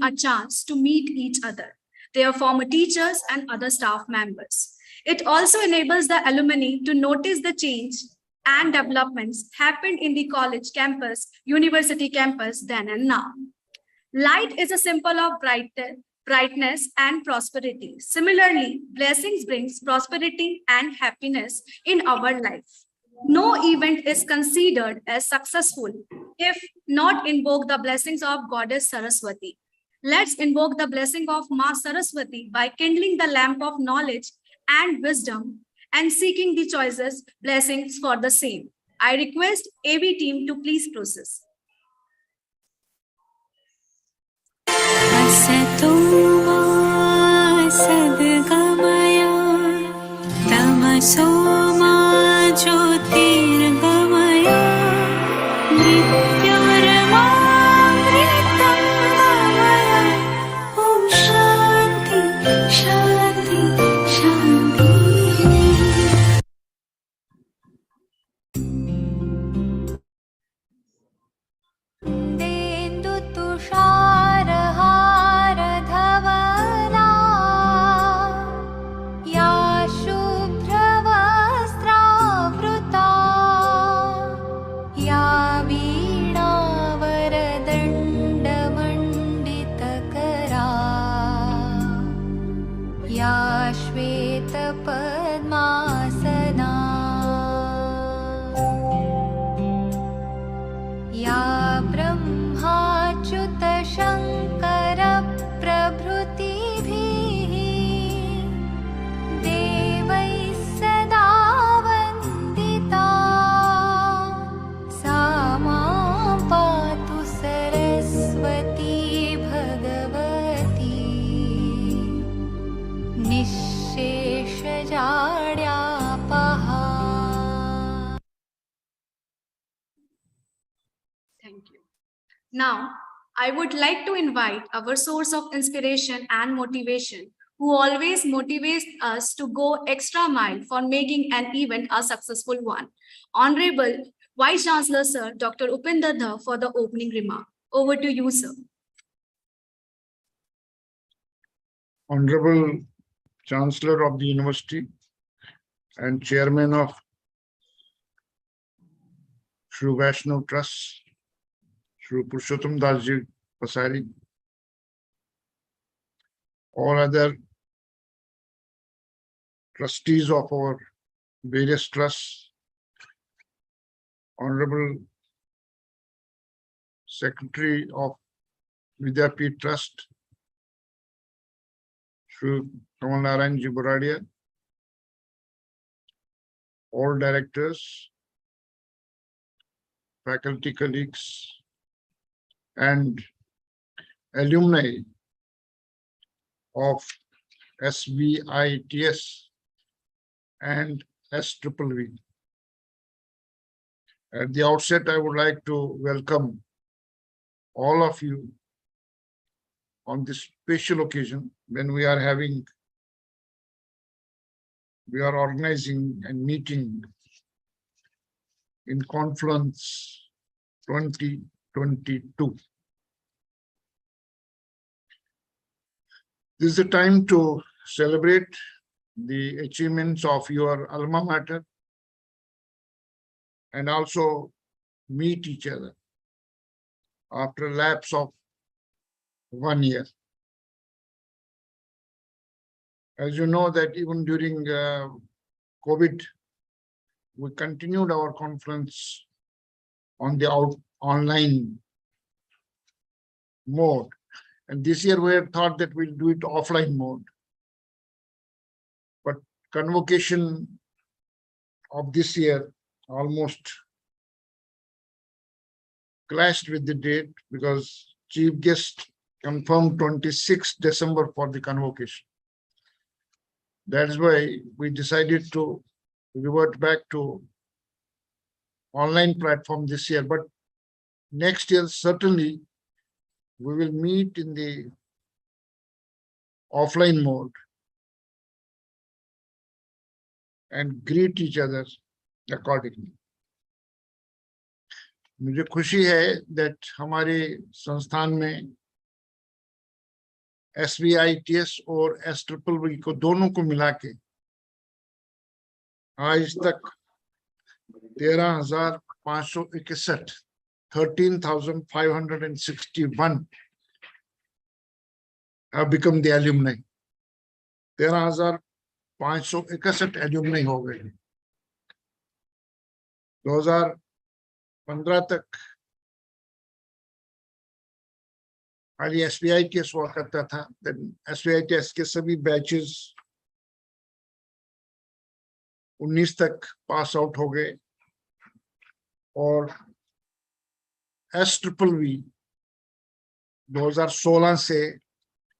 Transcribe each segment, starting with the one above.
a chance to meet each other, their former teachers and other staff members. It also enables the alumni to notice the change and developments happened in the college campus, university campus then and now. Light is a symbol of brightness and prosperity. Similarly, blessings brings prosperity and happiness in our life. No event is considered as successful if not invoke the blessings of Goddess Saraswati. Let's invoke the blessing of Ma Saraswati by kindling the lamp of knowledge and wisdom and seeking the choices, blessings for the same. I request AV team to please process. Thank you. Now, I would like to invite our source of inspiration and motivation, who always motivates us to go extra mile for making an event a successful one. Honorable Vice Chancellor, Sir, Dr. Upinder Dhar, for the opening remark. Over to you, sir. Honorable Chancellor of the University and Chairman of Shri Vaishnav Trust, Shri Purushottam Das Ji Pasari, all other trustees of our various trusts, Honorable Secretary of Vidyapeeth Trust, Shri Kamal Narayan Ji Buradia, all directors, faculty colleagues, and alumni of SVITS and SVVV. At the outset, I would like to welcome all of you on this special occasion when we are organizing and meeting in Confluence 2022. This is a time to celebrate the achievements of your alma mater and also meet each other after a lapse of 1 year. As you know that even during COVID, we continued our conference on the online mode. And this year we had thought that we'll do it offline mode. But convocation of this year almost clashed with the date because chief guest confirmed 26th December for the convocation. That's why we decided to revert back to online platform this year. But next year, certainly, we will meet in the offline mode and greet each other accordingly. मुझे खुशी है that हमारे संस्थान में SVITS और SVVV को दोनों को मिला के आज तक 13,561 13,561 have become the alumni. 13,561 alumni हो गए। 2015 तक खाली SVITS हुआ करता था। SVITS के सभी बैचेस 19 तक पास आउट हो गए और SVVV 2016 से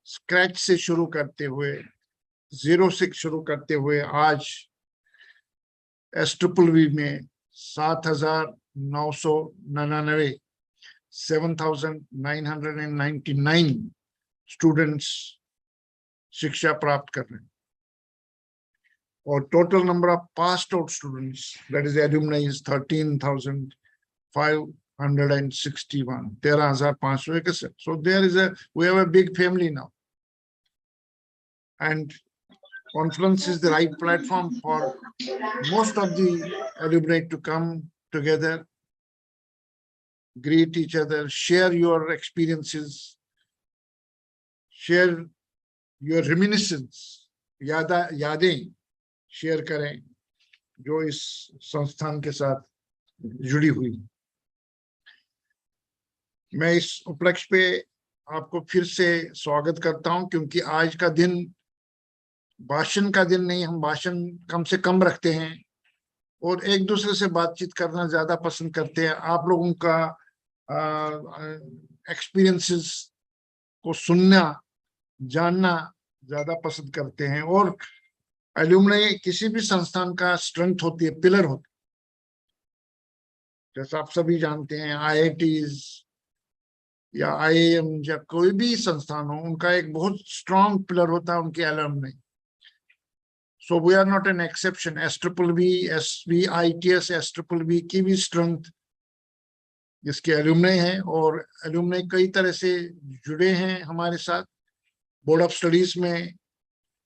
स्क्रैच से शुरू करते हुए 06 शुरू करते हुए आज SVVV में 7,999 7,999 स्टूडेंट्स शिक्षा प्राप्त कर रहे हैं और total number of passed out students that is alumni is 13,561 13,561. So there is we have a big family now, and Confluence is the right platform for most of the alumni to come together, greet each other, share your experiences, share your reminiscence, यादें share करें जो इस संस्थान के साथ जुड़ी हुई। मैं इस उपलक्ष्य पे आपको फिर से स्वागत करता हूं, क्योंकि आज का दिन भाषण का दिन नहीं, हम भाषण कम से कम रखते हैं और एक दूसरे से बातचीत करना ज्यादा पसंद करते हैं। आप लोगों का एक्सपीरियंसेस को सुनना, जानना ज्यादा पसंद करते हैं। और एल्यूमनाई किसी भी संस्थान का स्ट्रेंथ होती है, पिलर होती है। जैसा आप सभी जानते हैं, IITs या IIM या कोई भी संस्थान हो, उनका एक बहुत स्ट्रॉन्ग पिलर होता है उनके alumni. So we are not an exception. SVVV, SVITS, SVVV की भी स्ट्रेंथ जिसके एल्यूमनाई है, और एल्यूमनाई कई तरह से जुड़े हैं हमारे साथ। बोर्ड ऑफ स्टडीज में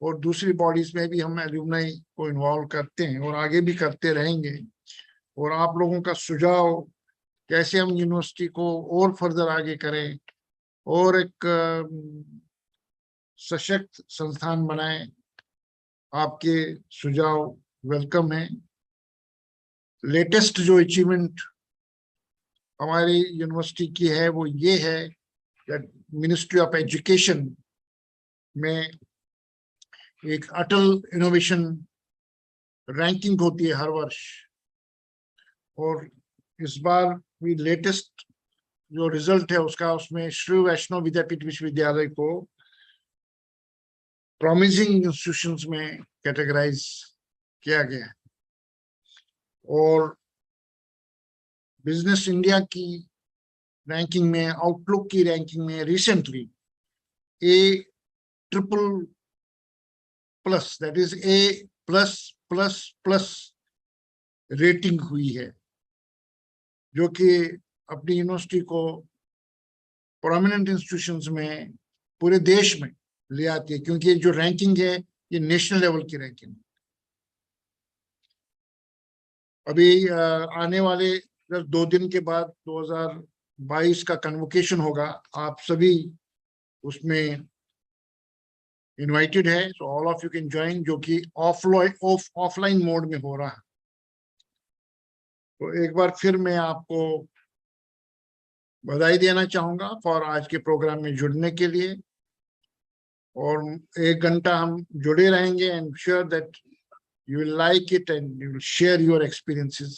और दूसरी बॉडीज में भी हम एल्यूमनाई को इन्वॉल्व करते हैं और आगे भी करते रहेंगे। और आप लोगों का सुझाव कैसे हम यूनिवर्सिटी को और फर्दर आगे करें और एक सशक्त संस्थान बनाएं, आपके सुझाव वेलकम है। लेटेस्ट जो अचीवमेंट हमारी यूनिवर्सिटी की है वो ये है कि मिनिस्ट्री ऑफ एजुकेशन में एक अटल इनोवेशन रैंकिंग होती है हर वर्ष, और इस बार भी लेटेस्ट जो रिजल्ट है उसमें श्री वैष्णव विद्यापीठ विश्वविद्यालय को प्रॉमिसिंग इंस्टीट्यूशंस में कैटेगराइज किया गया है। और बिजनेस इंडिया की रैंकिंग में, आउटलुक की रैंकिंग में recently A++, that is A+++ rating हुई है, जो कि अपनी यूनिवर्सिटी को प्रोमिनेंट इंस्टीट्यूशंस में पूरे देश में ले आती है, क्योंकि जो रैंकिंग है ये नेशनल लेवल की रैंकिंग। अभी आने वाले 2 दिन के बाद 2022 का कन्वोकेशन होगा, आप सभी उसमें इनवाइटेड है, so all of you can join, जो कि ऑफलाइन मोड में हो रहा है। तो एक बार फिर मैं आपको बधाई देना चाहूंगा फॉर आज के प्रोग्राम में जुड़ने के लिए, और 1 घंटा हम जुड़े रहेंगे। And sure that you will like it and you will share your experiences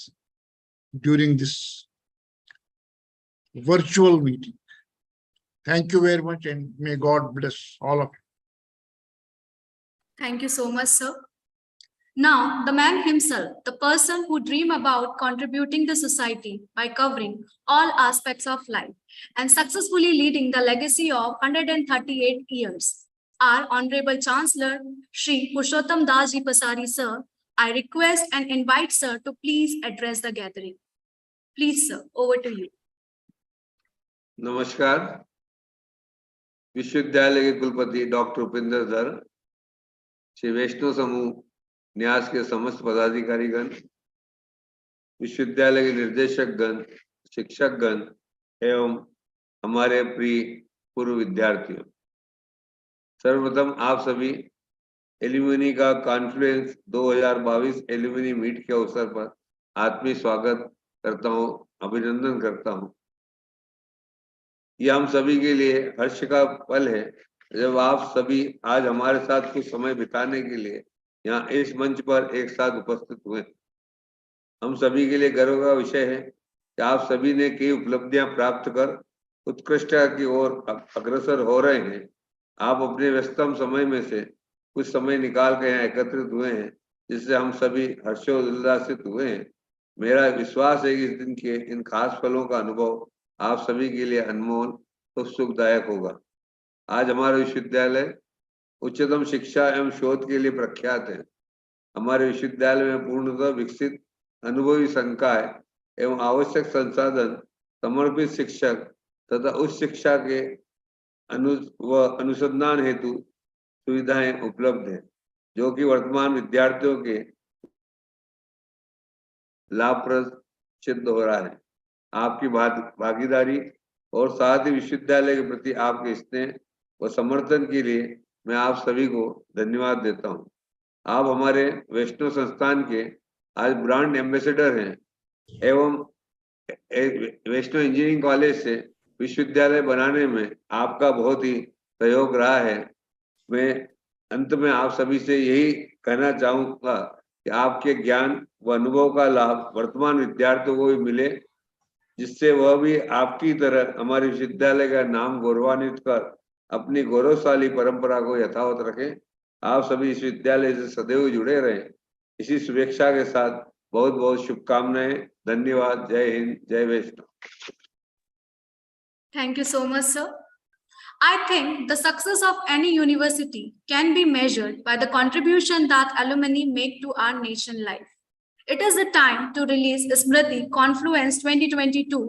during this virtual meeting. Thank you very much, and may God bless all of you. Thank you so much, sir. Now, the man himself, the person who dream about contributing the society by covering all aspects of life and successfully leading the legacy of 138 years, our Honorable Chancellor, Shri Purushottam Das Ji Pasari, sir, I request and invite sir to please address the gathering. Please, sir, over to you. नमस्कार। विश्वविद्यालय के कुलपति doctor Upendra धर, श्री वैष्णव समूह न्यास के समस्त पदाधिकारीगण, विश्वविद्यालय के निर्देशक गण, शिक्षक गण एवं हमारे प्रिय पूर्व विद्यार्थियों, सर्वप्रथम आप सभी एल्यूमिनी का कॉन्फ्लुएंस 2022 एल्यूमिनी मीट के अवसर पर आत्मीय स्वागत करता हूं, अभिनंदन करता हूं। यह हम सभी के लिए हर्ष का पल है जब आप सभी आज हमारे साथ कुछ समय बिताने के लिए यहाँ इस मंच पर एक साथ उपस्थित हुए। हम सभी के लिए गर्व का विषय है कि आप सभी ने कई उपलब्धियां प्राप्त कर उत्कृष्टता की ओर अग्रसर हो रहे हैं। आप अपने व्यस्तम समय में से कुछ समय निकाल कर यहाँ एकत्रित हुए हैं, जिससे हम सभी हर्षोल्लासित हुए हैं। मेरा विश्वास है कि इस दिन के इन खास फलों का अनुभव आप सभी के लिए अनमोल और सुखदायक होगा। आज हमारा विश्वविद्यालय उच्चतम शिक्षा एवं शोध के लिए प्रख्यात है। हमारे विश्वविद्यालय में पूर्णतः विकसित अनुभवी संकाय एवं आवश्यक संसाधन, समर्पित शिक्षक तथा उच्च शिक्षा के अनुसंधान हेतु सुविधाएं उपलब्ध है, जो कि वर्तमान विद्यार्थियों के लाभप्रद सिद्ध हो रहा है। आपकी भागीदारी और साथ ही विश्वविद्यालय के प्रति आपके स्नेह व समर्थन के लिए मैं आप सभी को धन्यवाद देता हूं। आप हमारे वैष्णव संस्थान के आज ब्रांड एम्बेसडर हैं एवं वैष्णव इंजीनियरिंग कॉलेज से विश्वविद्यालय बनाने में आपका बहुत ही सहयोग रहा है। मैं अंत में आप सभी से यही कहना चाहूंगा कि आपके ज्ञान व अनुभव का लाभ वर्तमान विद्यार्थियों को भी मिले, जिससे वह भी आपकी तरह हमारे विश्वविद्यालय का नाम गौरवान्वित कर अपनी गौरवशाली परंपरा को यथावत रखें। आप सभी इस विद्यालय से सदैव जुड़े रहें। इसी शुभेच्छा के साथ बहुत बहुत शुभकामनाएं। धन्यवाद। जय हिंद, जय वैष्णव। Thank you so much, sir. I think the success of any university can be measured by the contribution that alumni make to our nation life. It is the time to release Smriti Confluence-2022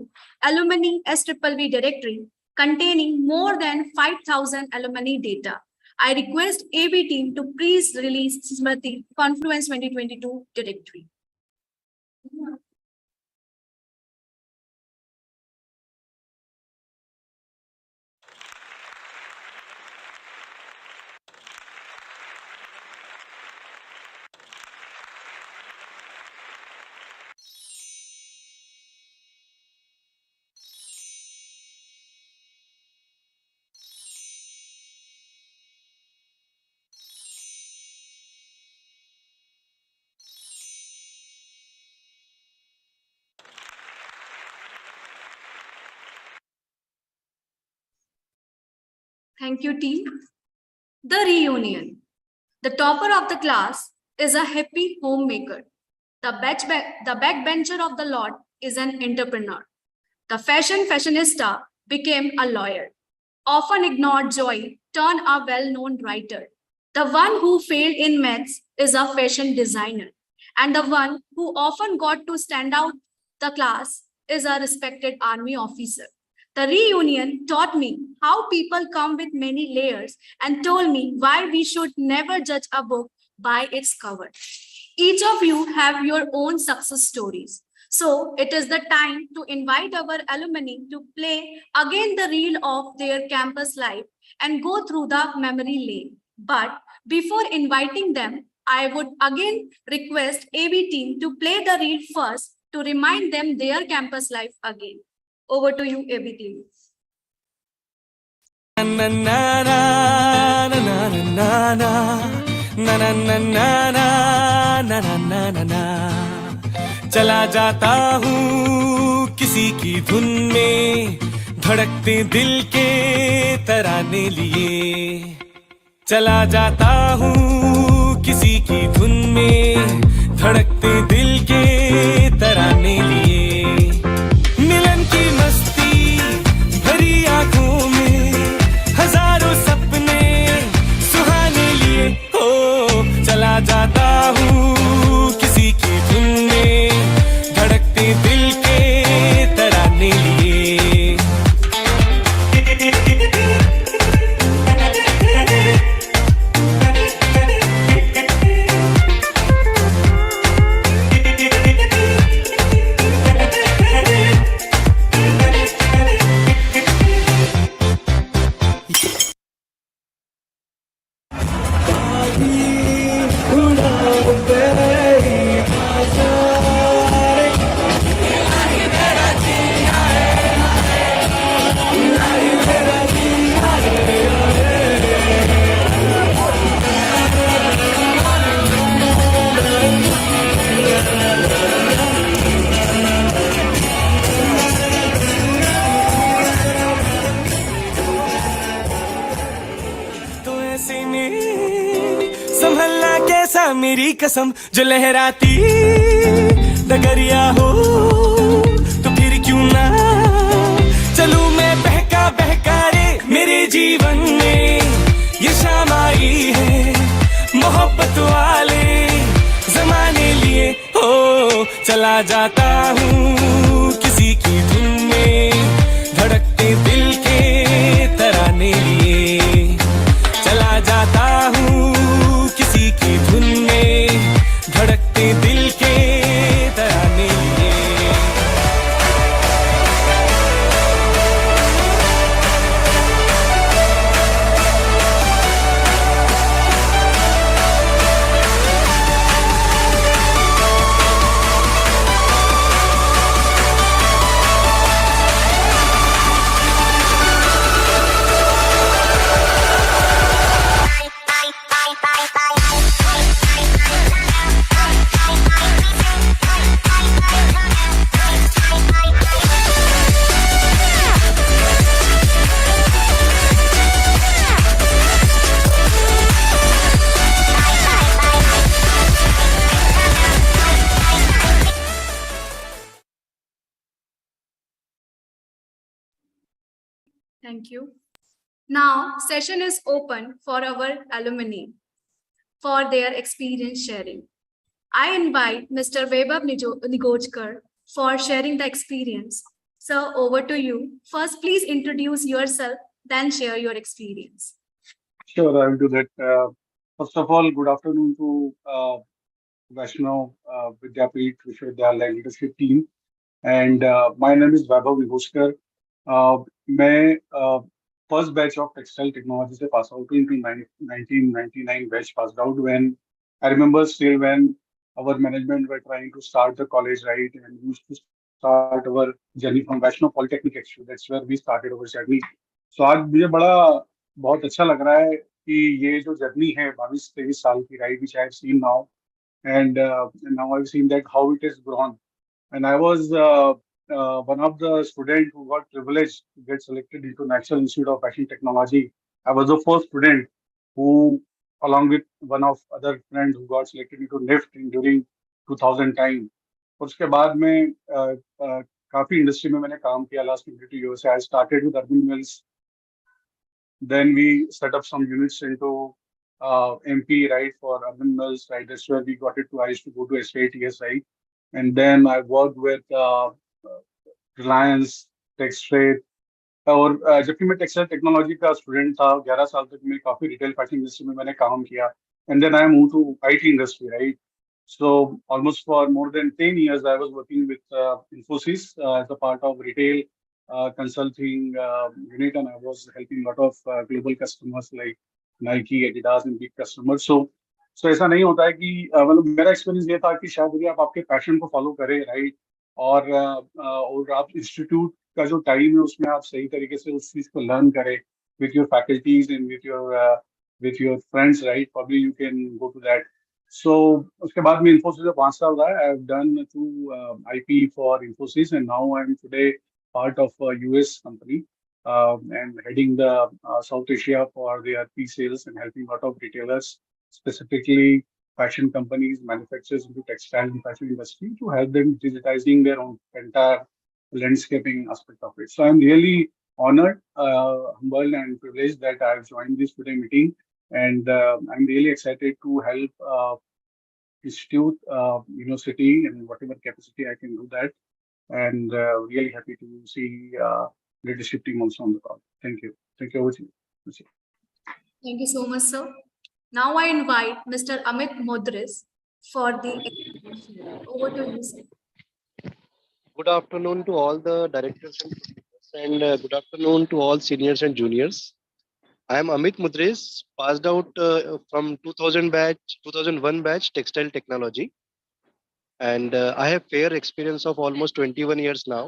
Alumni SWV directory containing more than 5,000 alumni data. I request AB team to please release Smriti Confluence-2022 directory. Thank you, team. The reunion. The topper of the class is a happy homemaker. The backbencher of the lot is an entrepreneur. The fashionista became a lawyer. Often ignored joy turned a well-known writer. The one who failed in maths is a fashion designer. And the one who often got to stand out the class is a respected army officer. The reunion taught me how people come with many layers and told me why we should never judge a book by its cover. Each of you have your own success stories. So it is the time to invite our alumni to play again the reel of their campus life and go through the memory lane. But before inviting them, I would again request AB team to play the reel first to remind them their campus life again. Over to you, AB team. चला जाता हूँ किसी की धुन में, धड़कते दिल के तराने लिए। चला जाता हूँ किसी की धुन में, धड़कते दिल के तराने लिए। मिलन की मस्ती भरी आंखों में हजारों सपने सुहाने लिए। हो चला जाता हूँ किसी की धुन में, धड़कते दिल के तराने लिए। ऐसे में संभलना कैसा मेरी कसम, जो लहराती डगरिया हो तो फिर क्यों ना चलूं मैं बहका बहका रे। मेरे जीवन में ये शाम आई है मोहब्बत वाले जमाने लिए, हो चला जाता हूँ किसी की धुन में, धड़कते दिल के तराने लिए। चला जाता हूँ किसी की धुन में, धड़कते दिल के तराने लिए। Thank you. Now, session is open for our alumni for their experience sharing. I invite Mr. Vaibhav Nigojkar for sharing the experience. Sir, over to you. First, please introduce yourself, then share your experience. Sure, I will do that. First of all, good afternoon to Vaishnav Vidyapeeth Vishwavidyalaya leadership team. And my name is Vaibhav Nigoskar. मैं first batch of textile technology से pass out into 1999 batch passed out when I remember still when our management were trying to start the college, right, and we used to start our journey from Vaishnav Polytechnic actually. That's where we started our journey. So आज मुझे बहुत अच्छा लग रहा है कि ये जो जर्नी है 22-23 साल की, right, which I have seen now, and now I've seen that how it has grown. And I was one of the students who got privileged to get selected into National Institute of Fashion Technology. I was the first student who, along with one of other friends who got selected into NIFT during 2000 time. और उसके बाद में काफी industry में मैंने काम किया last 22 years. I started with Urban Mills. Then we set up some units into MP, right, for Urban Mills, right. That's where we got it to. I used to go to SATS, right. And then I worked with Reliance, Textrade. और जबकि मैं textile technology का student था 11 साल तक मैं काफी retail fashion industry में मैंने काम किया and then I move to IT industry right so almost for more than 10 years I was working with Infosys as a part of retail consulting unit and I was helping a lot of global customers like Nike, Adidas and big customers. So ऐसा नहीं होता है कि मतलब मेरा experience ये था कि शायद यदि आप आपके पैशन को फॉलो करें राइट और आप इंस्टीट्यूट का जो टाइम है उसमें आप सही तरीके से उस चीज को लर्न करें with your faculties and with your friends right probably you can go to that so उसके बाद में इन्फोसिस में 5 साल रहा I have done 2 IP for Infosys and now I am today part of US company and heading the South Asia for their P-sales and helping a lot of retailers, specifically fashion companies, manufacturers into textile and fashion industry to help them digitizing their own entire landscaping aspect of it. So I'm really honored, humbled and privileged that I've joined this today meeting and I'm really excited to help institute, university in whatever capacity I can do that and really happy to see leadership team also on the call. Thank you. Thank you. Over to you. Thank you so much, sir. Now I invite Mr. Amit Modris for the over to you, sir. Good afternoon to all the directors and good afternoon to all seniors and juniors. I am Amit Mudres, passed out from 2001 batch textile technology. And I have fair experience of almost 21 years now.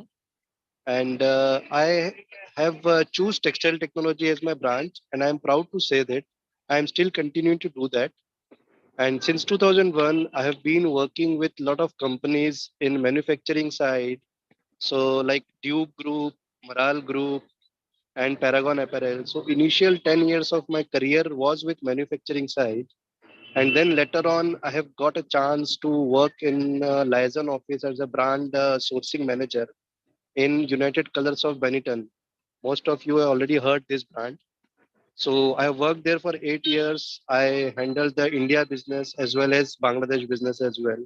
And I have choose textile technology as my branch. And I am proud to say that I am still continuing to do that. And since 2001, I have been working with a lot of companies in manufacturing side. So like Duke Group, Maral Group, and Paragon Apparel. So initial 10 years of my career was with manufacturing side. And then later on, I have got a chance to work in Liaison office as a brand sourcing manager in United Colors of Benetton. Most of you have already heard this brand. So I worked there for 8 years. I handled the India business as well as Bangladesh business as well.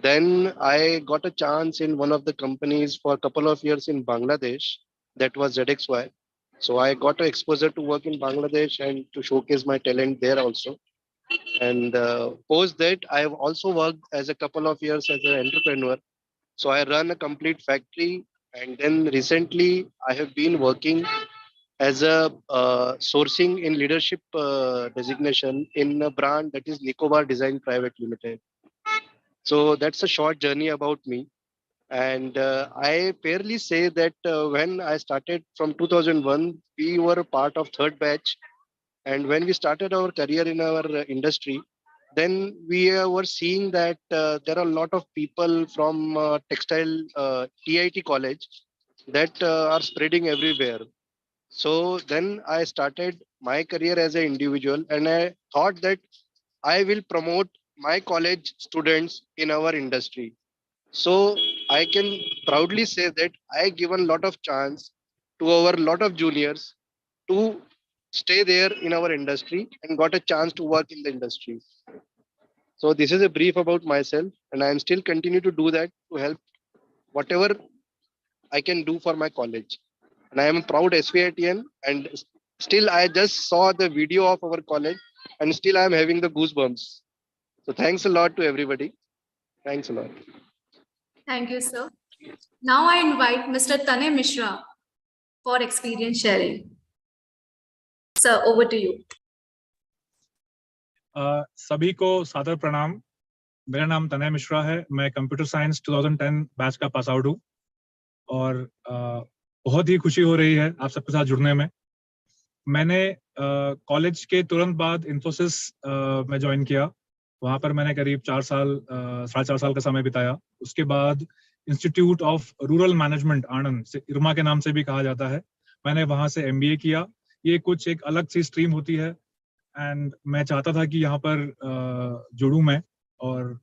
Then I got a chance in one of the companies for a couple of years in Bangladesh. That was ZXY. So I got exposure to work in Bangladesh and to showcase my talent there also. And post that, I have also worked as a couple of years as an entrepreneur. So I run a complete factory. And then recently, I have been working as a sourcing in leadership designation in a brand that is Nicobar Design Private Limited. So that's a short journey about me. And I fairly say that when I started from 2001, we were a part of third batch. And when we started our career in our industry, then we were seeing that there are a lot of people from textile TIT college that are spreading everywhere. So then I started my career as an individual, and I thought that I will promote my college students in our industry. So I can proudly say that I given lot of chance to our lot of juniors to stay there in our industry and got a chance to work in the industry. So this is a brief about myself, and I am still continue to do that to help whatever I can do for my college. And I am a proud SVITN, and still I just saw the video of our college, and still I am having the goosebumps. So thanks a lot to everybody. Thanks a lot. Thank you, sir. Now I invite Mr. Tanay Mishra for experience sharing. Sir, over to you. सभी को सादर प्रणाम। मेरा नाम तनय मिश्रा है। मैं computer science 2010 batch का pass out हूँ और बहुत ही खुशी हो रही है आप सबके साथ जुड़ने में। मैंने कॉलेज के तुरंत बाद इन्फोसिस में ज्वाइन किया। वहाँ पर मैंने करीब 4.5 साल का समय बिताया। उसके बाद इंस्टीट्यूट ऑफ रूरल मैनेजमेंट आनंद, इरमा के नाम से भी कहा जाता है, मैंने वहाँ से MBA किया। ये कुछ एक अलग सी स्ट्रीम होती है एंड मैं चाहता था कि यहाँ पर जुड़ूं मैं। और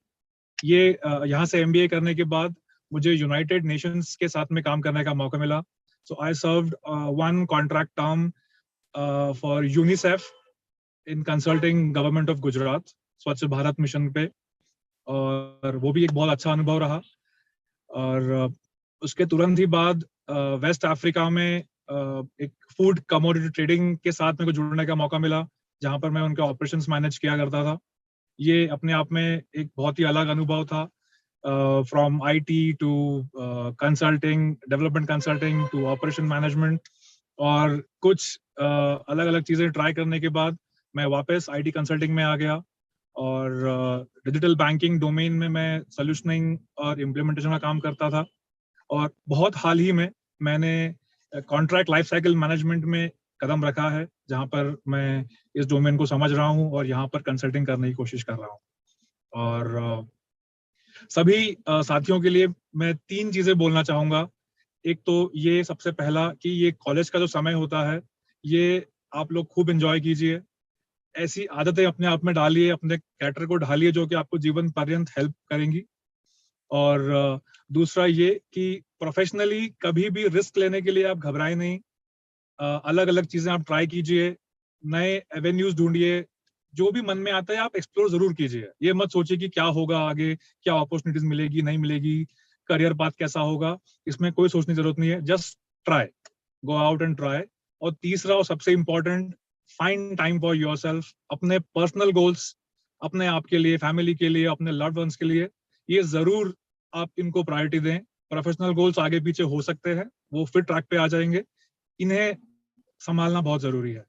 ये यहाँ से MBA करने के बाद मुझे यूनाइटेड नेशंस के साथ में काम करने का मौका मिला। So I served 1 contract term for UNICEF in consulting government of Gujarat Swachh Bharat mission पे, और वो भी एक बहुत अच्छा अनुभव रहा। और उसके तुरंत ही बाद वेस्ट अफ्रीका में एक फूड कमोडिटी ट्रेडिंग के साथ मेरे को जुड़ने का मौका मिला, जहां पर मैं उनके ऑपरेशंस मैनेज किया करता था। ये अपने आप में एक बहुत ही अलग अनुभव था। From IT to consulting, development consulting to operation management, और कुछ अलग अलग चीजें ट्राई करने के बाद मैं वापस IT कंसल्टिंग में आ गया और डिजिटल बैंकिंग डोमेन में मैं सॉल्यूशनिंग और इम्प्लीमेंटेशन का काम करता था। और बहुत हाल ही में मैंने कॉन्ट्रैक्ट लाइफ साइकिल मैनेजमेंट में कदम रखा है, जहां पर मैं इस डोमेन को समझ रहा हूं और यहाँ पर कंसल्टिंग करने की कोशिश कर रहा हूं। और सभी साथियों के लिए मैं 3 चीजें बोलना चाहूंगा। एक तो ये सबसे पहला कि ये कॉलेज का जो समय होता है, ये आप लोग खूब एंजॉय कीजिए। ऐसी आदतें अपने आप में डालिए, अपने कैरेक्टर को ढालिए जो कि आपको जीवन पर्यंत हेल्प करेंगी। और दूसरा ये कि प्रोफेशनली कभी भी रिस्क लेने के लिए आप घबराएं नहीं। अलग अलग चीजें आप ट्राई कीजिए, नए एवेन्यूज ढूंढिए, जो भी मन में आता है आप एक्सप्लोर जरूर कीजिए। ये मत सोचिए कि क्या होगा आगे, क्या अपॉर्चुनिटीज मिलेगी नहीं मिलेगी, करियर पाथ कैसा होगा, इसमें कोई सोचने की जरूरत नहीं है। Just try, go out and try. और तीसरा और सबसे important, find time for yourself. अपने पर्सनल गोल्स, अपने आप के लिए, फैमिली के लिए, अपने लव्ड वंस के लिए, ये जरूर आप इनको प्रायोरिटी दें। प्रोफेशनल गोल्स आगे पीछे हो सकते हैं, वो फिर ट्रैक पे आ जाएंगे, इन्हें संभालना बहुत जरूरी है।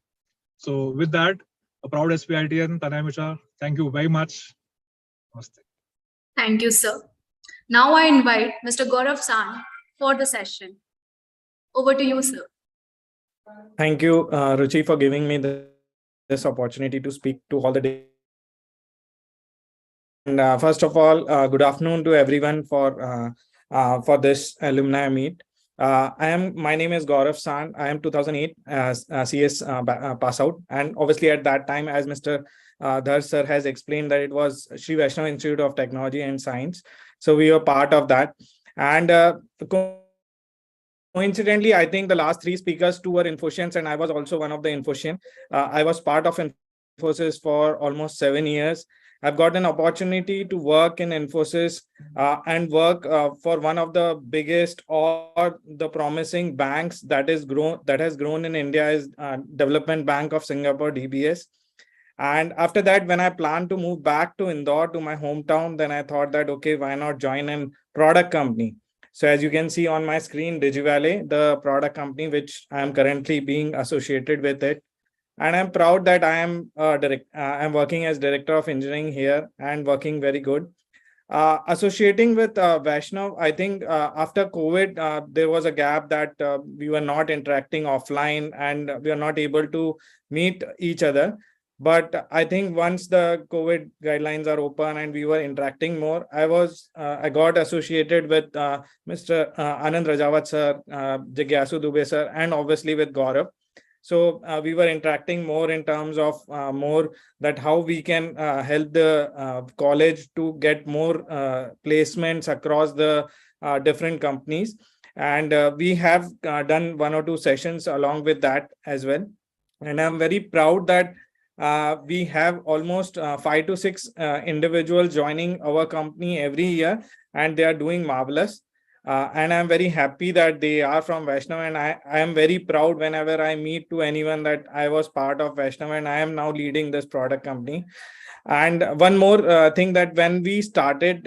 So with that, a proud SVITN, Tanay Mishra, thank you very much. Namaste. Thank you, sir. Now I invite Mr. Gaurav San for the session. Over to you, sir. Thank you, Ruchi, for giving me this opportunity to speak to all the day. And first of all, good afternoon to everyone for this alumni meet. My name is Gaurav Sand. I am 2008 CS pass out. And obviously at that time, as Mr. Dhar sir has explained, that it was Sri Vaishnav Institute of Technology and Science. So we were part of that. And coincidentally, I think the last three speakers, two were Infoscience, and I was also one of the Infoscience. I was part of Infosys for almost 7 years. I've got an opportunity to work in Infosys and work for one of the biggest or the promising banks that has grown in India is Development Bank of Singapore, DBS. And after that, when I planned to move back to Indore, to my hometown, then I thought that, okay, why not join a product company? So as you can see on my screen, DigiValley, the product company which I am currently being associated with it. And I'm proud that I am I'm working as director of engineering here and working very good. Associating with Vaishnav, I think after COVID, there was a gap that we were not interacting offline and we are not able to meet each other. But I think once the COVID guidelines are open and we were interacting more, I got associated with Mr. Anand Rajawat sir, Jigyasu Dubey sir, and obviously with Gaurav. So we were interacting more in terms of more that how we can help the college to get more placements across the different companies. And we have done one or two sessions along with that as well. And I'm very proud that we have almost 5 to 6 individuals joining our company every year, and they are doing marvelous. And I'm very happy that they are from Vaishnav, and I am very proud whenever I meet to anyone that I was part of Vaishnav and I am now leading this product company. And one more thing, that when we started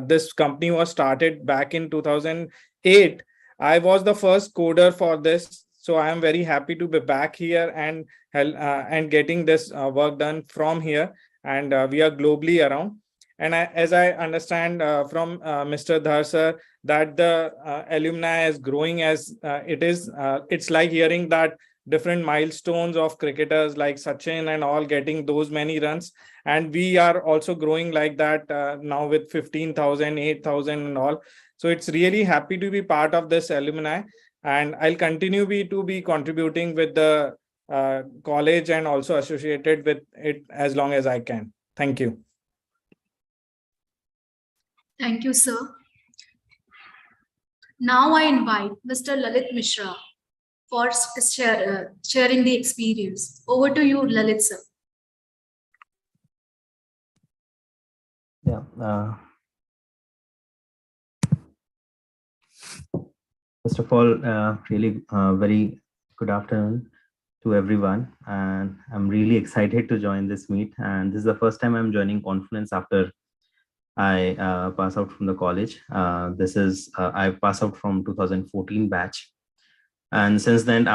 this company was started back in 2008, I was the first coder for this. So I am very happy to be back here and getting this work done from here. And we are globally around. And as I understand from Mr. Dhar sir, that the alumni is growing as it is. It's like hearing that different milestones of cricketers like Sachin and all getting those many runs. And we are also growing like that now with 15,000, 8,000 and all. So it's really happy to be part of this alumni. And I'll continue to be contributing with the college and also associated with it as long as I can. Thank you. Thank you, sir. Now I invite Mr. Lalit Mishra for sharing the experience. Over to you, Lalit sir. Yeah. First of all, really very good afternoon to everyone. And I'm really excited to join this meet. And this is the first time I'm joining Confluence after I pass out from the college. I passed out from 2014 batch. And since then,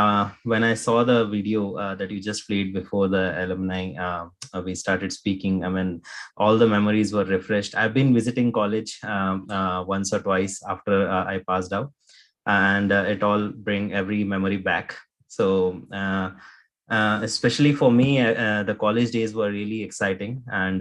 when I saw the video that you just played before the alumni, we started speaking. I mean, all the memories were refreshed. I've been visiting college once or twice after I passed out, and it all bring every memory back. So especially for me, the college days were really exciting. And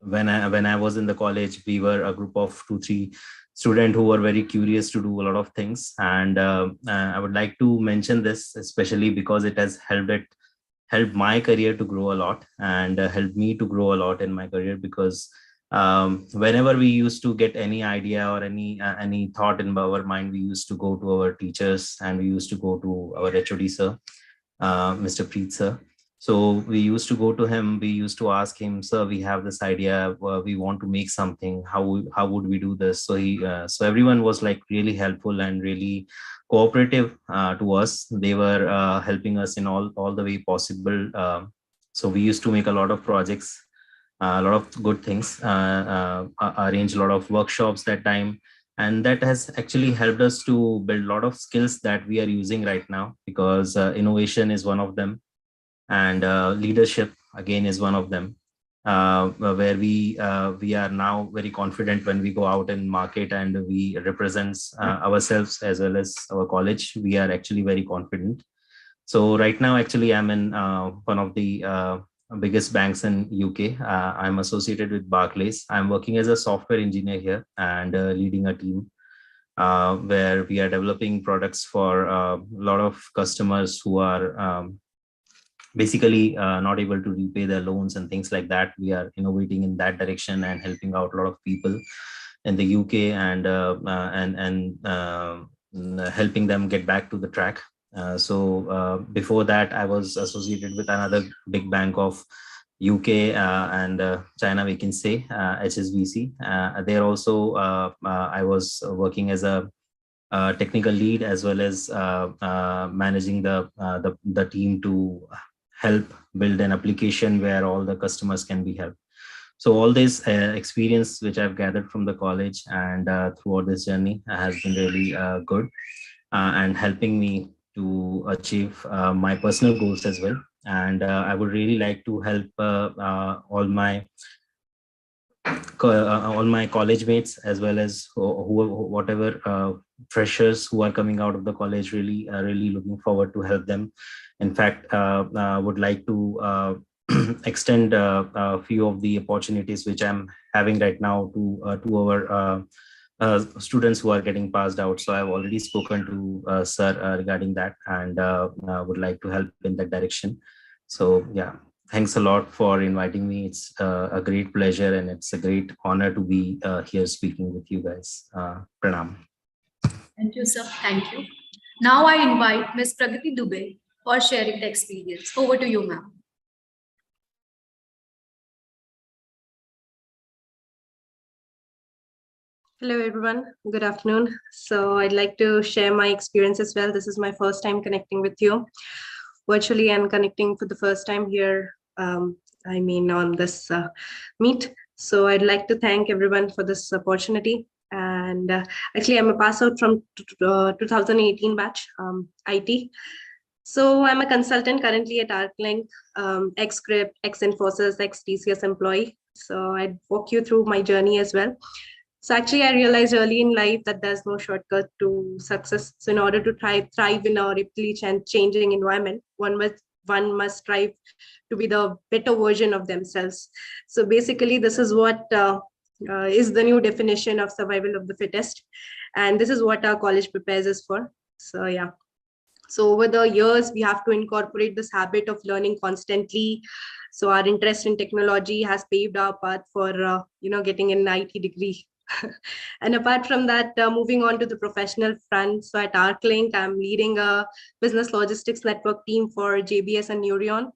when I was in the college, we were a group of 2-3 students who were very curious to do a lot of things. And I would like to mention this especially because it has helped my career to grow a lot and helped me to grow a lot in my career, because whenever we used to get any idea or any thought in our mind, we used to go to our teachers and we used to go to our HOD sir, Mr. Preet sir. So we used to go to him, we used to ask him, sir, we have this idea, we want to make something, how would we do this? So so everyone was like really helpful and really cooperative to us. They were helping us in all the way possible. So we used to make a lot of projects, a lot of good things, arrange a lot of workshops that time. And that has actually helped us to build a lot of skills that we are using right now, because innovation is one of them. And leadership again is one of them, where we are now very confident when we go out in market and we represent ourselves as well as our college. We are actually very confident. So right now, actually, I'm in one of the biggest banks in UK. I'm associated with Barclays. I'm working as a software engineer here and leading a team. where we are developing products for a lot of customers who are basically not able to repay their loans and things like that. We are innovating in that direction and helping out a lot of people in the UK and helping them get back to the track. Before that, I was associated with another big bank of UK and China, we can say, HSBC. There also, I was working as a technical lead as well as managing the team to help build an application where all the customers can be helped. So all this experience which I've gathered from the college and throughout this journey has been really good and helping me to achieve my personal goals as well. And I would really like to help all my college mates as well as whatever freshers who are coming out of the college. Really looking forward to help them. In fact, would like to extend a few of the opportunities which I'm having right now to our students who are getting passed out. So I've already spoken to sir regarding that, and would like to help in that direction. So yeah, thanks a lot for inviting me. It's a great pleasure and it's a great honor to be here speaking with you guys. Pranam. Thank you, sir. Thank you. Now I invite Ms. Pragati Dubey for sharing the experience. Over to you, ma'am. Hello, everyone. Good afternoon. So I'd like to share my experience as well. This is my first time connecting with you virtually and connecting for the first time here, on this meet. So I'd like to thank everyone for this opportunity. And actually, I'm a pass out from 2018 batch, IT. So I'm a consultant currently at ArcLink, ex-Script, ex-Infosys, ex-TCS employee. So I'd walk you through my journey as well. So actually, I realized early in life that there's no shortcut to success. So in order to thrive in a rapidly changing environment, one must strive to be the better version of themselves. So basically, this is what is the new definition of survival of the fittest. And this is what our college prepares us for. So yeah. So over the years, we have to incorporate this habit of learning constantly. So our interest in technology has paved our path for, getting an IT degree. And apart from that, moving on to the professional front, so at ArcLink, I'm leading a business logistics network team for JBS and Neurion.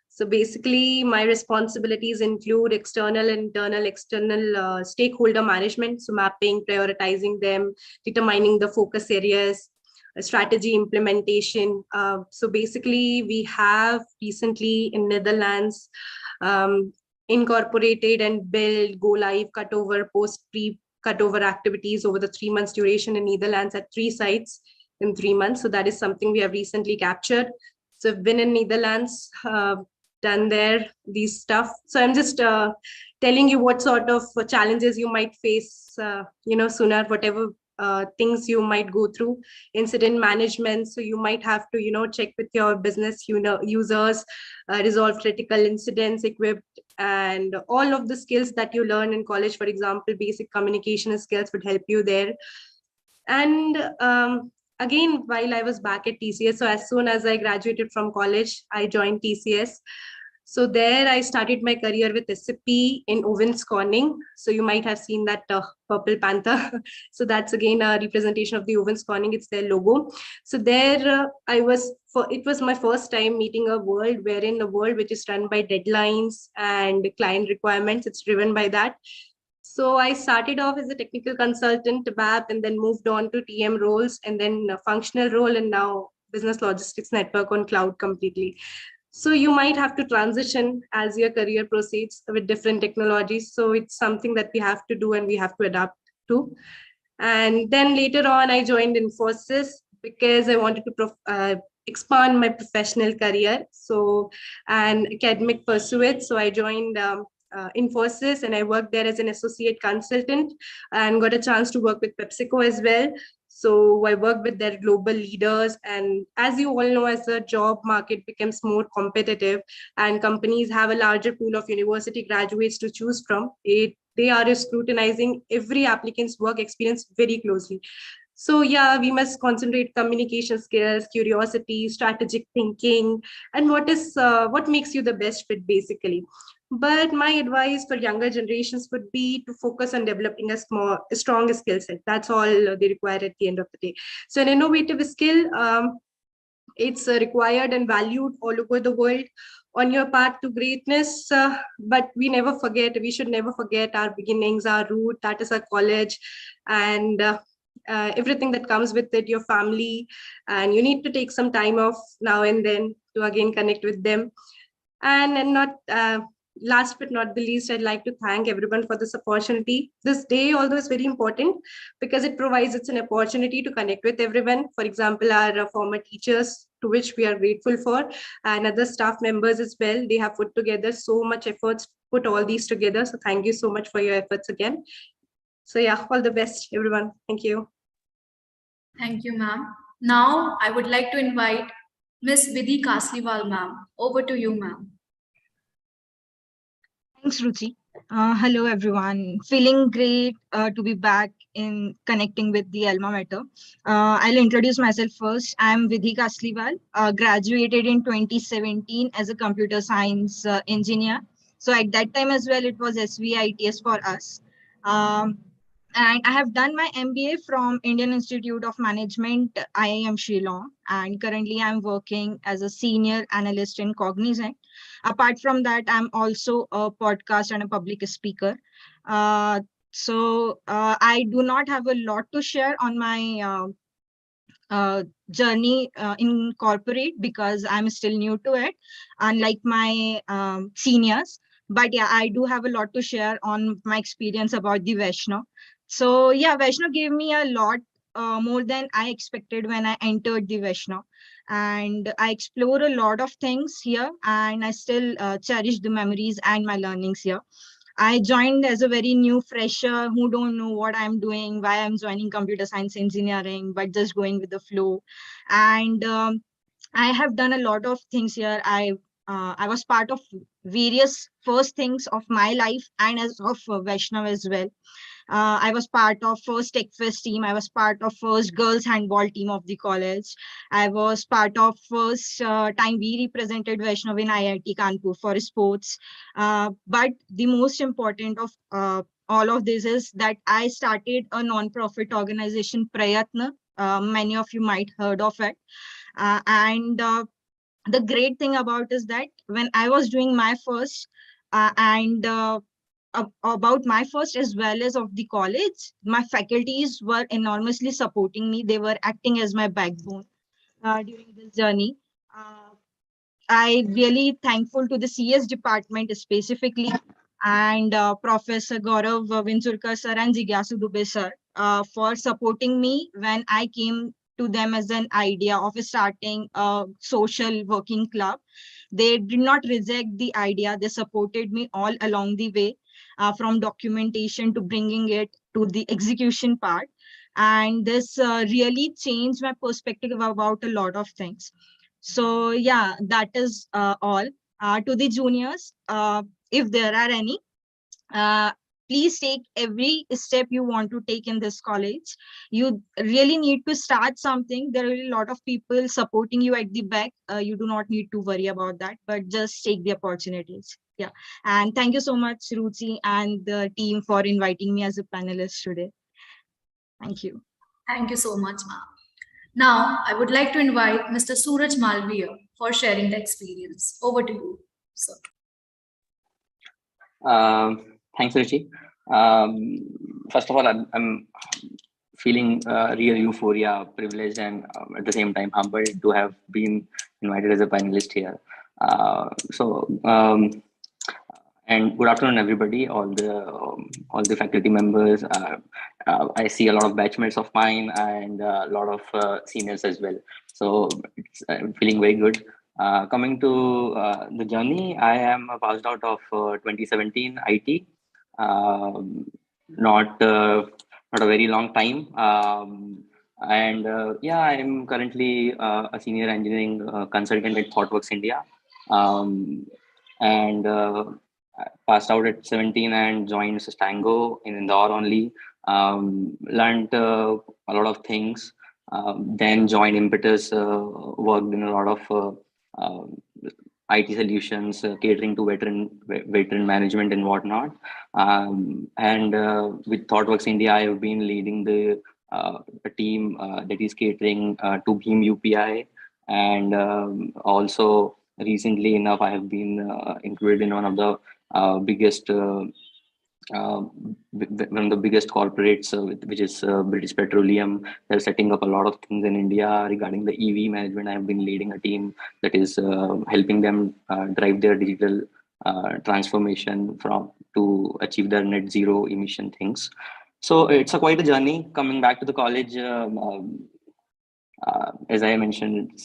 So basically, my responsibilities include external, internal, external stakeholder management, so mapping, prioritizing them, determining the focus areas, strategy implementation. So basically, we have recently in Netherlands incorporated and build, go live, cutover, post pre cutover activities over the 3 months duration in Netherlands at 3 sites in 3 months. So that is something we have recently captured. So I've been in Netherlands, done there these stuff. So I'm just telling you what sort of challenges you might face, sooner, whatever things you might go through. Incident management, so you might have to check with your business users, resolve critical incidents, equipped, and all of the skills that you learn in college. For example, basic communication skills would help you there. And again, while I was back at TCS, so as soon as I graduated from college, I joined TCS. So there I started my career with SAP in Owens Corning. So you might have seen that Purple Panther. So that's again a representation of the Owens Corning. It's their logo. So there it was my first time meeting a world wherein the world which is run by deadlines and client requirements, it's driven by that. So I started off as a technical consultant, BAP, and then moved on to TM roles and then a functional role, and now business logistics network on cloud completely. So you might have to transition as your career proceeds with different technologies. So it's something that we have to do and we have to adapt to. And then later on, I joined Infosys because I wanted to expand my professional career. So an academic pursuit. So I joined Infosys, and I worked there as an associate consultant and got a chance to work with PepsiCo as well. So I worked with their global leaders, and as you all know, as the job market becomes more competitive and companies have a larger pool of university graduates to choose from, they are scrutinizing every applicant's work experience very closely. So yeah, we must concentrate communication skills, curiosity, strategic thinking, and what makes you the best fit basically. But my advice for younger generations would be to focus on developing a strong skill set. That's all they require at the end of the day. So an innovative skill, it's required and valued all over the world on your path to greatness. But we should never forget our beginnings, our root, that is our college, and everything that comes with it, your family. And you need to take some time off now and then to again connect with them. And not last but not the least, I'd like to thank everyone for this opportunity. This day, although is very important because it provides it's an opportunity to connect with everyone. For example, our former teachers, to which we are grateful for, and other staff members as well. They have put together so much efforts, put all these together. So thank you so much for your efforts again. So yeah, all the best, everyone. Thank you. Thank you, ma'am. Now, I would like to invite Miss Vidhi Kasliwal, ma'am. Over to you, ma'am. Thanks, Ruchi. Hello, everyone. Feeling great to be back in connecting with the alma mater. I'll introduce myself first. I'm Vidhi Kasliwal, graduated in 2017 as a computer science engineer. So at that time as well, it was SVITS for us. And I have done my MBA from Indian Institute of Management, IIM Shillong. And currently I'm working as a senior analyst in Cognizant. Apart from that, I'm also a podcast and a public speaker. So I do not have a lot to share on my journey in corporate because I'm still new to it, unlike my seniors. But yeah, I do have a lot to share on my experience about the Vaishnav. So yeah, Vaishnav gave me a lot more than I expected when I entered the Vaishnav. And I explore a lot of things here, and I still cherish the memories and my learnings here. I joined as a very new fresher who don't know what I'm doing, why I'm joining computer science engineering, but just going with the flow. And I have done a lot of things here. I was part of various first things of my life and as of Vaishnav as well. I was part of first Tech Fest team. I was part of first girls handball team of the college. I was part of first time we represented Vaishnav in IIT Kanpur for sports. But the most important of all of this is that I started a non-profit organization, Prayatna. Many of you might heard of it. And the great thing about is that when I was doing my first and about my first as well as of the college, my faculties were enormously supporting me. They were acting as my backbone during this journey. I really thankful to the CS department specifically and Professor Gaurav Vinsurkar sir and Jigyasu Dubey sir for supporting me when I came to them as an idea of starting a social working club. They did not reject the idea. They supported me all along the way, from documentation to bringing it to the execution part. And this really changed my perspective about a lot of things. So yeah, that is all. To the juniors, if there are any, uh, please take every step you want to take in this college. You really need to start something. There are a lot of people supporting you at the back. You do not need to worry about that, but just take the opportunities. Yeah. And thank you so much, Ruchi and the team, for inviting me as a panelist today. Thank you. Thank you so much, ma'am. Now, I would like to invite Mr. Suraj Malviya for sharing the experience. Over to you, sir. Thanks, Rishi. First of all, I'm feeling real euphoria, privileged, and at the same time humbled to have been invited as a panelist here. And good afternoon, everybody, all the faculty members. I see a lot of batchmates of mine and a lot of seniors as well. So it's feeling very good. Coming to the journey, I am passed out of 2017 IT. Not a very long time. Yeah, I'm currently a senior engineering consultant at ThoughtWorks India. Passed out at 17 and joined Stango in Indore only. Learned a lot of things. Then joined Impetus, worked in a lot of IT solutions, catering to veteran management and whatnot. And with ThoughtWorks India, I have been leading a team that is catering to Beam UPI. And also recently enough, I have been included in one of the biggest one of the biggest corporates, which is British Petroleum. They're setting up a lot of things in India regarding the EV management. I have been leading a team that is helping them drive their digital transformation to achieve their net zero emission things. So it's quite a journey coming back to the college. As I mentioned,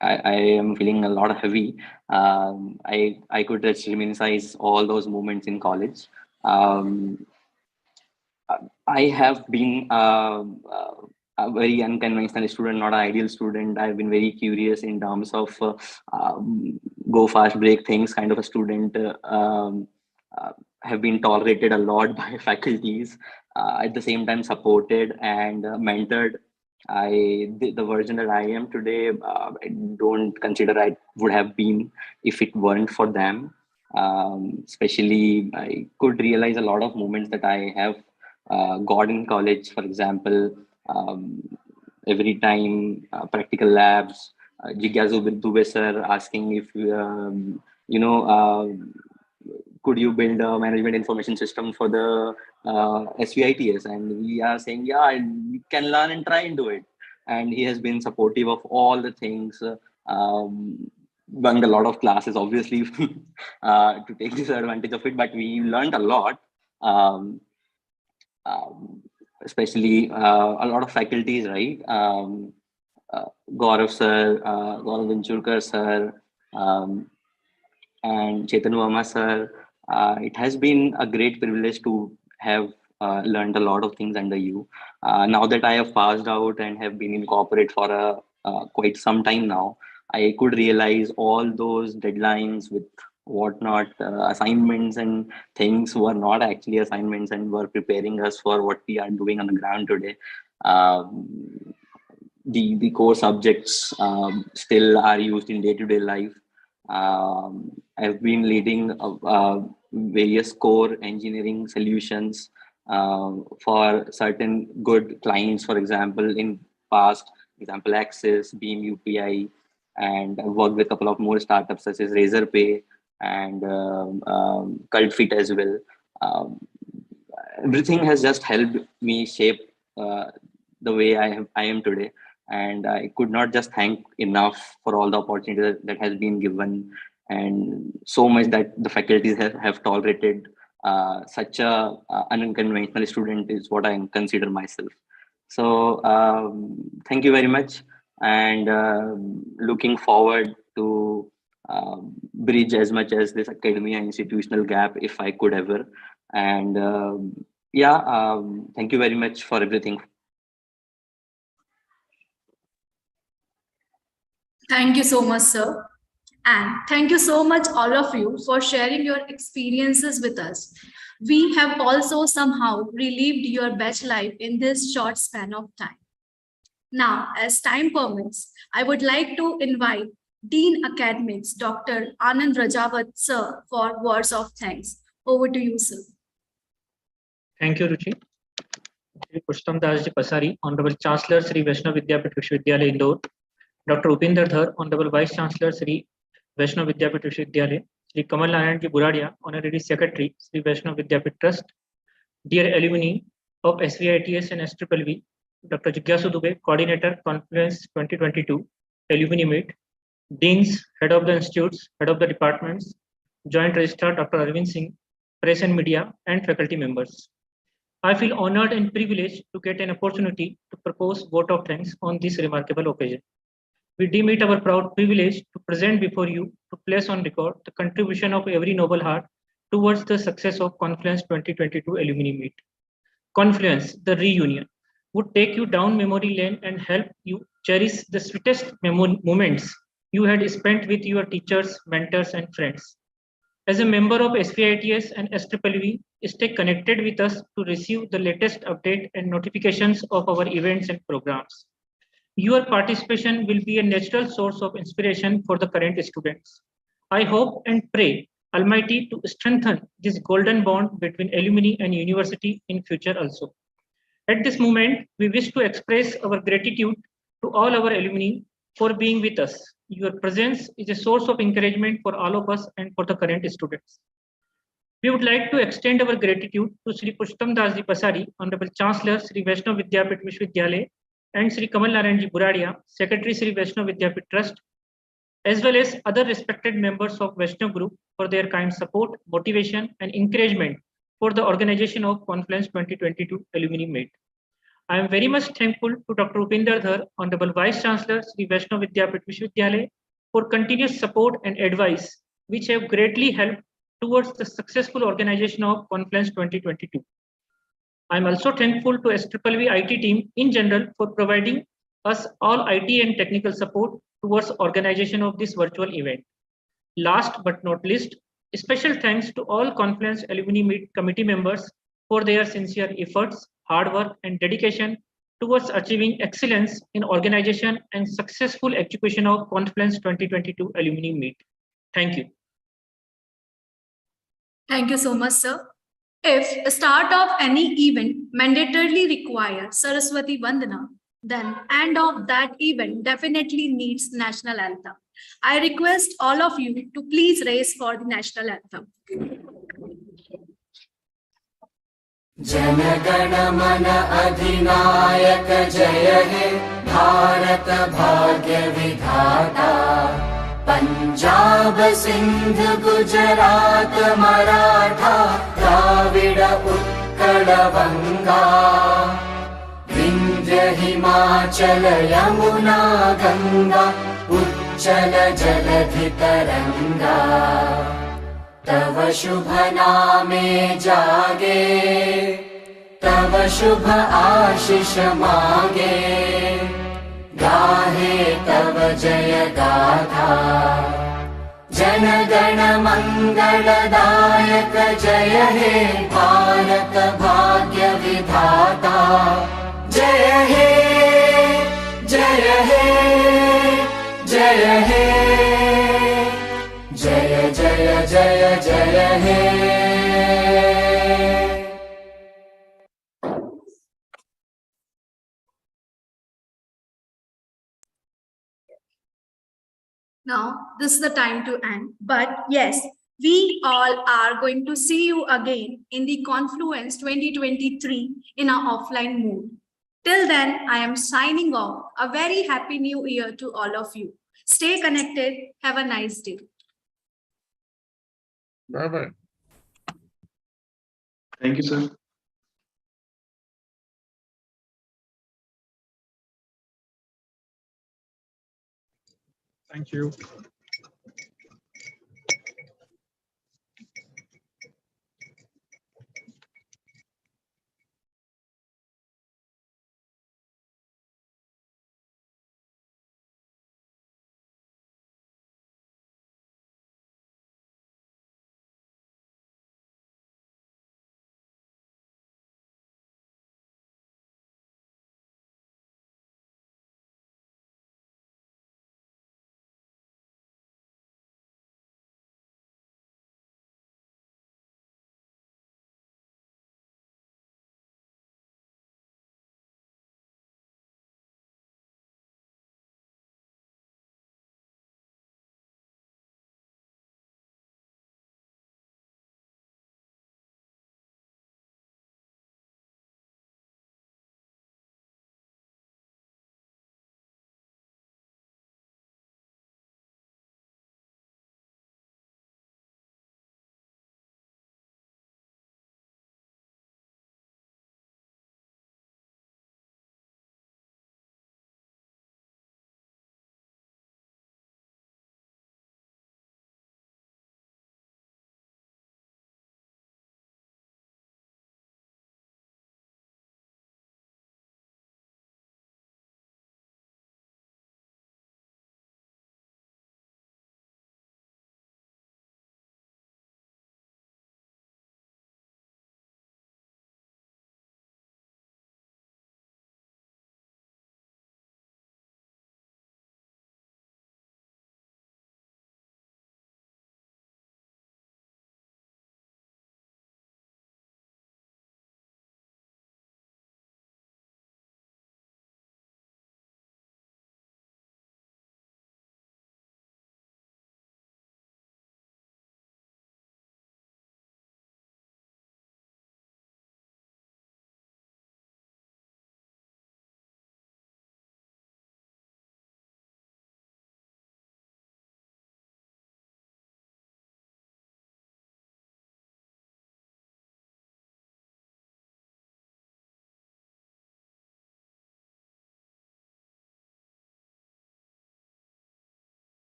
I am feeling a lot heavy. I could just reminisce all those moments in college. I have been a very unconventional student, not an ideal student. I've been very curious in terms of go fast, break things kind of a student. Have been tolerated a lot by faculties. At the same time, supported and mentored. The version that I am today, I don't consider I would have been if it weren't for them. Especially, I could realize a lot of moments that I have got in college. For example, every time practical labs, Jigyasu Dubey sir asking if could you build a management information system for the SVITS? And we are saying, yeah, we can learn and try and do it. And he has been supportive of all the things, bunked a lot of classes, obviously, to take this advantage of it. But we learned a lot, especially a lot of faculties, right? Gaurav sir, Gaurav Vinchurkar sir, and Chetan Verma sir. It has been a great privilege to have learned a lot of things under you. Now that I have passed out and have been in corporate for quite some time now, I could realize all those deadlines with whatnot, assignments and things were not actually assignments and were preparing us for what we are doing on the ground today. The core subjects still are used in day-to-day life. I've been leading various core engineering solutions for certain good clients. For example, in past, example Access, Beam UPI, and I've worked with a couple of more startups such as Razorpay and CultFit as well. Everything has just helped me shape the way I am today. And I could not just thank enough for all the opportunity that has been given, and so much that the faculties have tolerated. Such a unconventional student is what I consider myself. So thank you very much, and looking forward to bridge as much as this academia institutional gap if I could ever. And thank you very much for everything. Thank you so much, sir. And thank you so much, all of you, for sharing your experiences with us. We have also somehow relived your batch life in this short span of time. Now, as time permits, I would like to invite Dean Academics, Dr. Anand Rajawat, sir, for words of thanks. Over to you, sir. Thank you, Ruchi. Shri Pushtam Das Ji Pasari, Honorable Chancellor Sri Vaishnav Vidyapith Vishwavidyalaya Indore, Dr. Upinder Dhar, Honorable Vice Chancellor Sri Vaishnav Vidyapith Vishwavidyalaya, Sri Kamal Nayan Ji Buradia, Honorary Secretary Sri Vaishnav Vidyapith Trust, dear alumni of SVITS and SVVV, Dr. Jigyasu Dubey, Coordinator, Confluence-2022, Alumni Meet, Deans, Head of the Institutes, Head of the Departments, Joint Registrar Dr. Arvind Singh, Press and Media, and faculty members. I feel honored and privileged to get an opportunity to propose vote of thanks on this remarkable occasion. We deem it our proud privilege to present before you to place on record the contribution of every noble heart towards the success of Confluence-2022 Alumni Meet. Confluence, the reunion, would take you down memory lane and help you cherish the sweetest moments you had spent with your teachers, mentors, and friends. As a member of SPITS and SWV, stay connected with us to receive the latest update and notifications of our events and programs. Your participation will be a natural source of inspiration for the current students. I hope and pray Almighty to strengthen this golden bond between alumni and university in future also. At this moment, we wish to express our gratitude to all our alumni for being with us. Your presence is a source of encouragement for all of us and for the current students. We would like to extend our gratitude to Sri Pushtam Das Ji Pasari, Honorable Chancellor Sri Vaishnav Vidyapit Vishwavidyalaya, and Sri Kamal Narayan Ji Buradia, Secretary Sri Vaishnav Vidyapit Trust, as well as other respected members of Vaishnav Group for their kind support, motivation, and encouragement for the organization of Confluence 2022 Alumni Meet. I am very much thankful to Dr. Upinder Dhar, Honorable Vice Chancellor Sri Vaishnav Vidyapit Vishwavidyalaya, for continuous support and advice, which have greatly helped towards the successful organization of Confluence 2022. I am also thankful to SWV IT team in general for providing us all IT and technical support towards organization of this virtual event. Last but not least, special thanks to all Confluence Alumni Meet committee members for their sincere efforts, hard work, and dedication towards achieving excellence in organization and successful execution of Confluence 2022 Alumni Meet. Thank you. Thank you so much, sir. If the start of any event mandatorily requires Saraswati Vandana, then end of that event definitely needs national anthem. I request all of you to please raise for the national anthem. Jana Gana मन अधिनायक जय हे भारत भाग्य विधाता पंजाब सिंध गुजरात मराठा द्राविड उत्कल बंगा विंध्य हिमाचल यमुना गंगा उच्चल जलधि तरंगा तव शुभ नामे जागे तव शुभ आशीष मागे गाहे तव जय गाथा जन गण मंगलदायक जय हे भारत भाग्य विधाता जय हे जय हे जय हे जय जय जय जय हे Now, this is the time to end. But yes, we all are going to see you again in the Confluence 2023 in our offline mode. Till then, I am signing off. A very happy new year to all of you. Stay connected. Have a nice day. Bye-bye. Thank you, sir. Thank you.